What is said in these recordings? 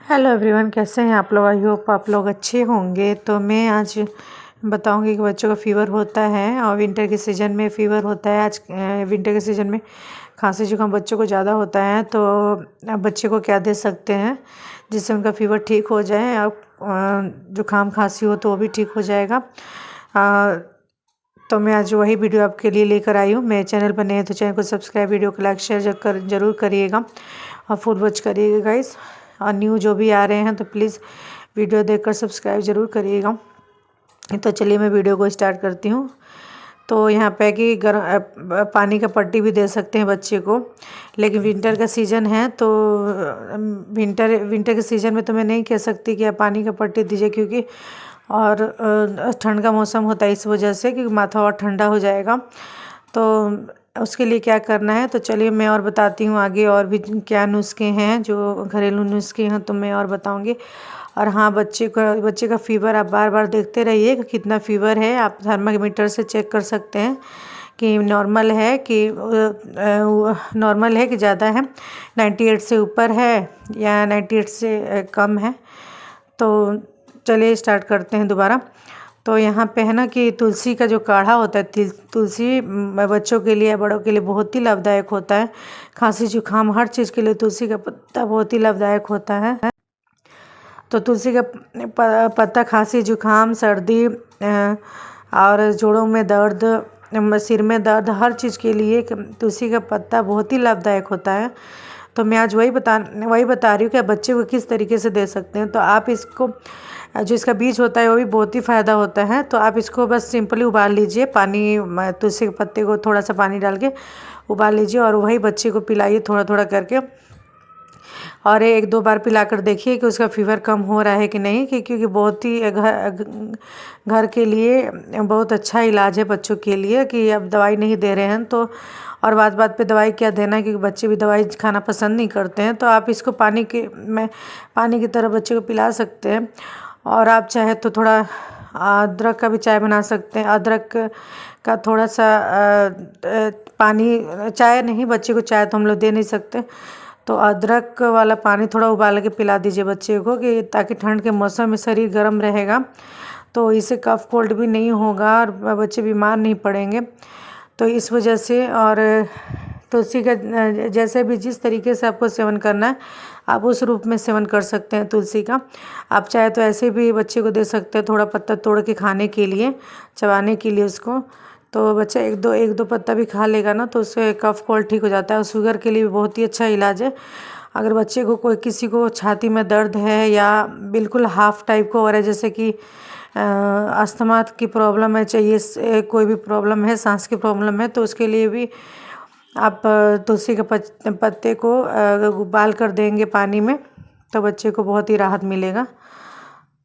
Hello everyone, कैसे हैं आप लोग। आई होप आप लोग अच्छे होंगे। तो मैं आज बताऊंगी कि बच्चों का फ़ीवर होता है और विंटर के सीज़न में फ़ीवर होता है। आज विंटर के सीज़न में खांसी जुकाम बच्चों को ज़्यादा होता है, तो आप बच्चे को क्या दे सकते हैं जिससे उनका फ़ीवर ठीक हो जाए और जुकाम खांसी हो तो वो भी ठीक हो जाएगा। तो मैं आज वही वीडियो आपके लिए लेकर आई हूँ। मेरे चैनल पर नए हैं तो चैनल को सब्सक्राइब, वीडियो को लाइक शेयर जरूर करिएगा और फुल वॉच करिएगा गाइस। और न्यू जो भी आ रहे हैं तो प्लीज़ वीडियो देखकर सब्सक्राइब ज़रूर करिएगा। तो चलिए मैं वीडियो को स्टार्ट करती हूँ। तो यहाँ पे कि पानी का पट्टी भी दे सकते हैं बच्चे को, लेकिन विंटर का सीज़न है तो विंटर के सीज़न में तो मैं नहीं कह सकती कि आप पानी का पट्टी दीजिए, क्योंकि और ठंड का मौसम होता है, इस वजह से कि माथा और ठंडा हो जाएगा। तो उसके लिए क्या करना है तो चलिए मैं और बताती हूँ आगे, और भी क्या नुस्खे हैं जो घरेलू नुस्खे हैं तो मैं और बताऊँगी। और हाँ, बच्चे का फ़ीवर आप बार बार देखते रहिए कि कितना फ़ीवर है। आप थर्मामीटर से चेक कर सकते हैं कि नॉर्मल है कि ज़्यादा है, 98 से ऊपर है या 98 से कम है। तो चलिए स्टार्ट करते हैं दोबारा। तो यहाँ पे है ना कि तुलसी का जो काढ़ा होता है, तुलसी बच्चों के लिए बड़ों के लिए बहुत ही लाभदायक होता है। खांसी जुकाम हर चीज़ के लिए तुलसी का पत्ता बहुत ही लाभदायक होता है। तो तुलसी का पत्ता खांसी जुकाम सर्दी और जोड़ों में दर्द, सिर में दर्द, हर चीज़ के लिए तुलसी का पत्ता बहुत ही लाभदायक होता है। तो मैं आज वही बता रही हूँ कि आप बच्चे को किस तरीके से दे सकते हैं। तो आप इसको, जो इसका बीज होता है वो भी बहुत ही फ़ायदा होता है। तो आप इसको बस सिंपली उबाल लीजिए, पानी तुलसी के पत्ते को थोड़ा सा पानी डाल के उबाल लीजिए और वही बच्चे को पिलाइए थोड़ा थोड़ा करके। और 1-2 बार पिलाकर देखिए कि उसका फ़ीवर कम हो रहा है कि नहीं, क्योंकि बहुत ही घर के लिए बहुत अच्छा इलाज है बच्चों के लिए कि अब दवाई नहीं दे रहे हैं तो। और बात पे दवाई क्या देना है, क्योंकि बच्चे भी दवाई खाना पसंद नहीं करते हैं। तो आप इसको पानी की तरह बच्चे को पिला सकते हैं। और आप चाहे तो थोड़ा अदरक का भी चाय बना सकते हैं। अदरक का थोड़ा सा पानी, चाय नहीं, बच्चे को चाय तो हम लोग दे नहीं सकते, तो अदरक वाला पानी थोड़ा उबाल के पिला दीजिए बच्चे को, कि ताकि ठंड के मौसम में शरीर गर्म रहेगा तो इससे कफ कोल्ड भी नहीं होगा और बच्चे बीमार नहीं पड़ेंगे। तो इस वजह से, और तुलसी का जैसे भी जिस तरीके से आपको सेवन करना है आप उस रूप में सेवन कर सकते हैं तुलसी का। आप चाहे तो ऐसे भी बच्चे को दे सकते हैं, थोड़ा पत्ता तोड़ के खाने के लिए, चबाने के लिए उसको। तो बच्चा एक दो पत्ता भी खा लेगा ना तो उससे कफ कोल्ड ठीक हो जाता है। और शुगर के लिए भी बहुत ही अच्छा इलाज है। अगर बच्चे को किसी को छाती में दर्द है या बिल्कुल हाफ टाइप को हो रहा है, जैसे कि अस्थमा की प्रॉब्लम है, चाहिए कोई भी प्रॉब्लम है, सांस की प्रॉब्लम है, तो उसके लिए भी आप तुलसी के पत्ते को उबाल कर देंगे पानी में तो बच्चे को बहुत ही राहत मिलेगा।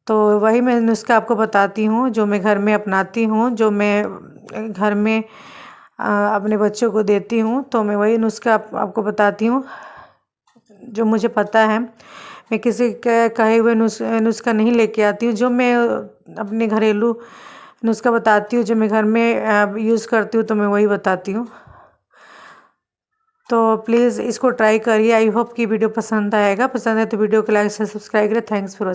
तो वही मैं नुस्खा आपको बताती हूँ जो मैं घर में अपनाती हूँ, जो मैं घर में अपने बच्चों को देती हूँ। तो मैं वही नुस्खा आपको बताती हूँ जो मुझे पता है। मैं किसी के कहे हुए नुस्खा नहीं लेके आती हूँ। जो मैं अपने घरेलू नुस्खा बताती हूँ, जो मैं घर में यूज़ करती हूँ, तो मैं वही बताती हूँ। तो प्लीज़ इसको ट्राई करिए। आई होप कि वीडियो पसंद आएगा। पसंद है तो वीडियो को लाइक से सब्सक्राइब करें। Thanks for watching.